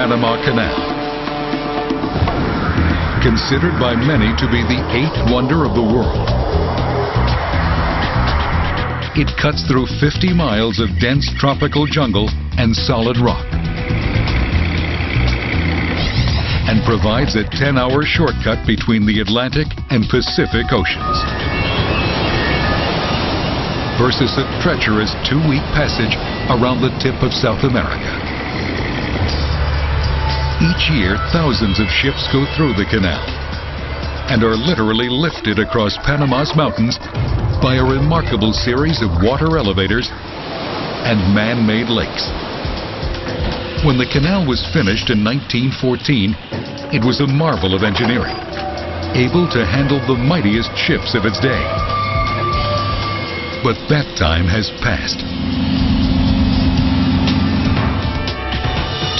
Panama Canal. Considered by many to be the eighth wonder of the world, it cuts through 50 miles of dense tropical jungle and solid rock, and provides a 10-hour shortcut between the Atlantic and Pacific Oceans, versus a treacherous 2-week passage around the tip of South America. Each year, thousands of ships go through the canal and are literally lifted across Panama's mountains by a remarkable series of water elevators and man-made lakes. When the canal was finished in 1914, it was a marvel of engineering, able to handle the mightiest ships of its day. But that time has passed.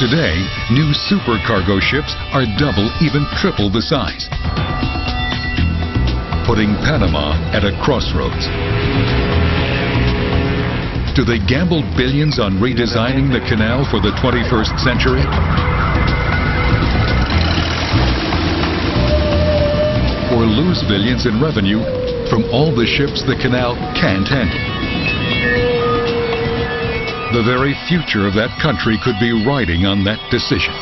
Today, new supercargo ships are double, even triple the size, putting Panama at a crossroads. Do they gamble billions on redesigning the canal for the 21st century? Or lose billions in revenue from all the ships the canal can't handle? The very future of that country could be riding on that decision.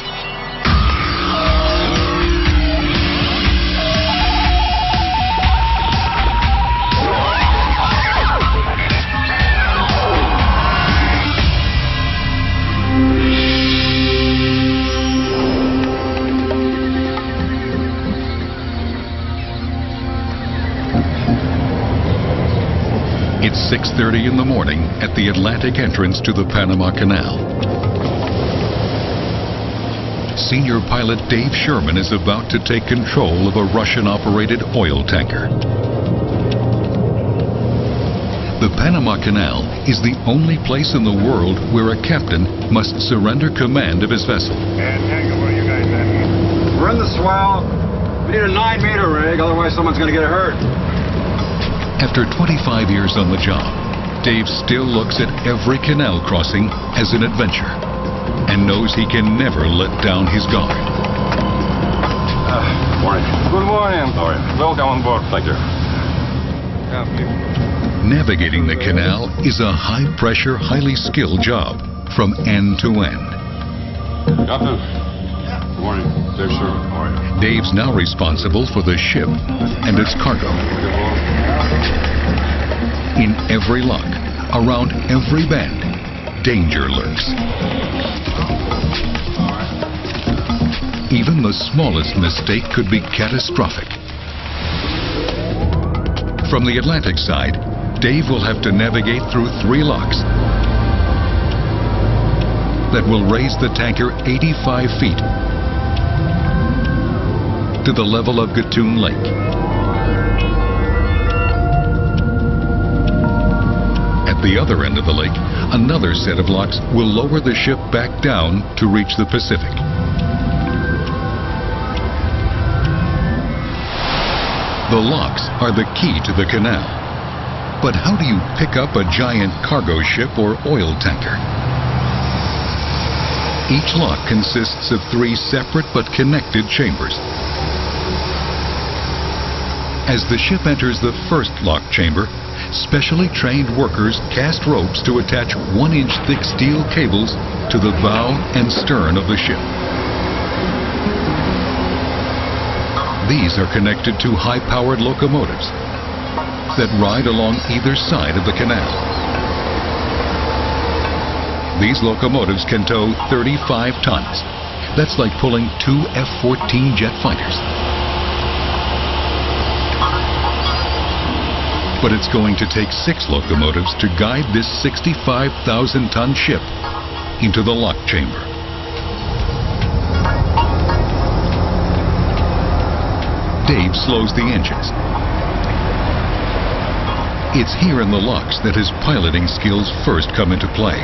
It's 6:30 in the morning at the Atlantic entrance to the Panama Canal. Senior pilot Dave Sherman is about to take control of a Russian-operated oil tanker. The Panama Canal is the only place in the world where a captain must surrender command of his vessel. Tango, where are you guys at? We're in the swell. We need a 9-meter rig, otherwise someone's going to get hurt. After 25 years on the job, Dave still looks at every canal crossing as an adventure and knows he can never let down his guard. Morning. Good morning. All right. Welcome on board. Thank you. Navigating the canal is a high-pressure, highly skilled job from end to end. Captain. Good morning. Dave Sherman. How are you? Dave's now responsible for the ship and its cargo. In every lock, around every bend, danger lurks. Even the smallest mistake could be catastrophic. From the Atlantic side, Dave will have to navigate through 3 locks that will raise the tanker 85 feet to the level of Gatun Lake. At the other end of the lake, another set of locks will lower the ship back down to reach the Pacific. The locks are the key to the canal. But how do you pick up a giant cargo ship or oil tanker? Each lock consists of 3 separate but connected chambers. As the ship enters the first lock chamber, specially trained workers cast ropes to attach 1-inch thick steel cables to the bow and stern of the ship. These are connected to high-powered locomotives that ride along either side of the canal. These locomotives can tow 35 tons. That's like pulling 2 F-14 jet fighters. But it's going to take 6 locomotives to guide this 65,000-ton ship into the lock chamber. Dave slows the engines. It's here in the locks that his piloting skills first come into play.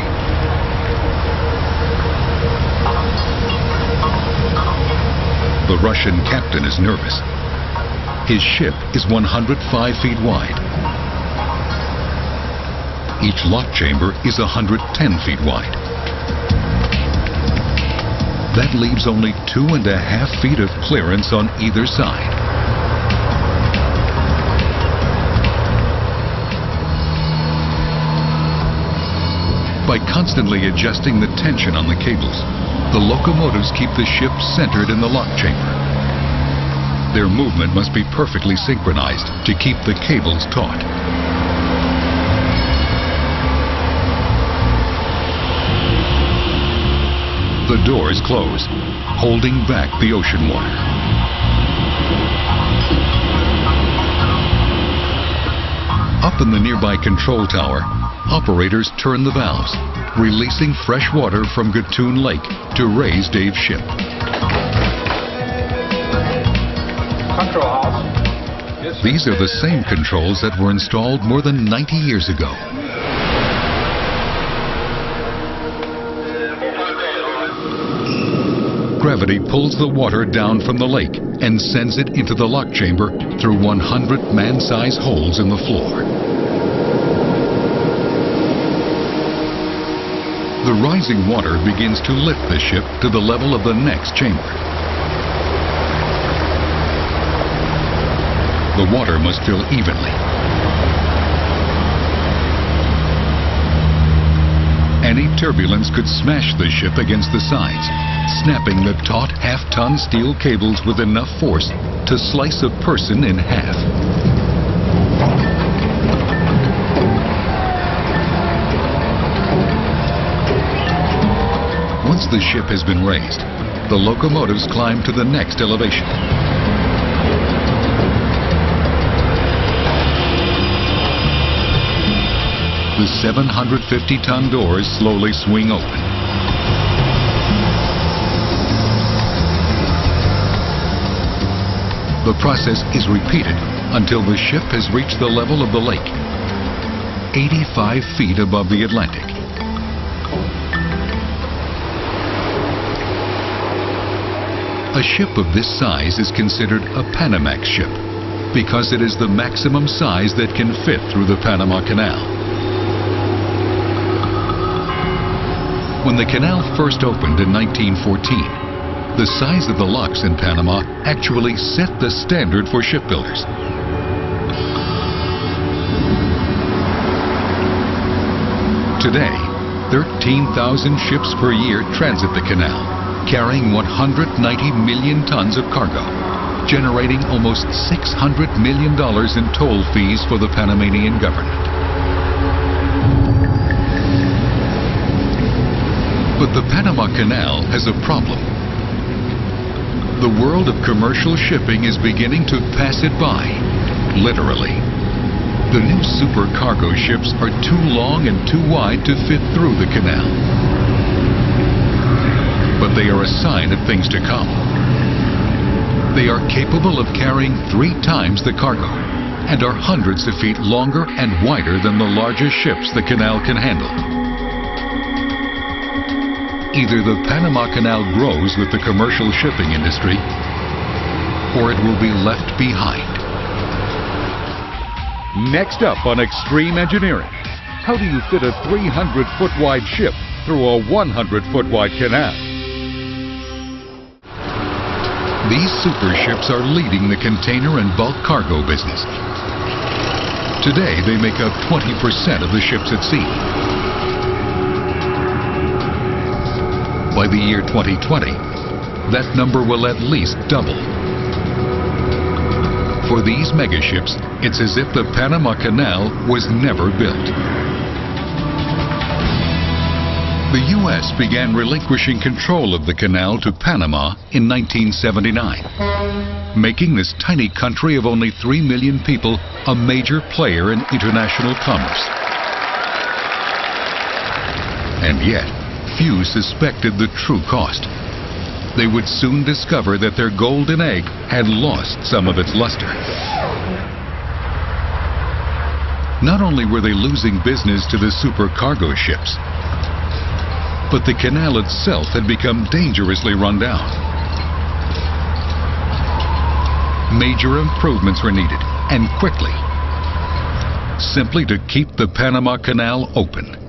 The Russian captain is nervous. His ship is 105 feet wide. Each lock chamber is 110 feet wide. That leaves only 2.5 feet of clearance on either side. By constantly adjusting the tension on the cables, the locomotives keep the ship centered in the lock chamber. Their movement must be perfectly synchronized to keep the cables taut. The doors close, holding back the ocean water. Up in the nearby control tower, operators turn the valves, releasing fresh water from Gatun Lake to raise Dave's ship. Control house. Yes, These are the same controls that were installed more than 90 years ago. Gravity pulls the water down from the lake and sends it into the lock chamber through 100 man-size holes in the floor. The rising water begins to lift the ship to the level of the next chamber. The water must fill evenly. Any turbulence could smash the ship against the sides, snapping the taut half-ton steel cables with enough force to slice a person in half. Once the ship has been raised, the locomotives climb to the next elevation. The 750-ton doors slowly swing open. The process is repeated until the ship has reached the level of the lake, 85 feet above the Atlantic. A ship of this size is considered a Panamax ship because it is the maximum size that can fit through the Panama Canal. When the canal first opened in 1914, the size of the locks in Panama actually set the standard for shipbuilders. Today, 13,000 ships per year transit the canal, carrying 190 million tons of cargo, generating almost $600 million in toll fees for the Panamanian government. But the Panama Canal has a problem. The world of commercial shipping is beginning to pass it by, literally. The new supercargo ships are too long and too wide to fit through the canal. But they are a sign of things to come. They are capable of carrying 3 times the cargo and are hundreds of feet longer and wider than the largest ships the canal can handle. Either the Panama Canal grows with the commercial shipping industry, or it will be left behind. Next up on Extreme Engineering, how do you fit a 300-foot wide ship through a 100-foot wide canal? These super ships are leading the container and bulk cargo business. Today, they make up 20% of the ships at sea. By the year 2020, that number will at least double. For these megaships, it's as if the Panama Canal was never built. The U.S. began relinquishing control of the canal to Panama in 1979, making this tiny country of only 3 million people a major player in international commerce. And yet, few suspected the true cost. They would soon discover that their golden egg had lost some of its luster. Not only were they losing business to the supercargo ships, but the canal itself had become dangerously run down. Major improvements were needed, and quickly, simply to keep the Panama Canal open.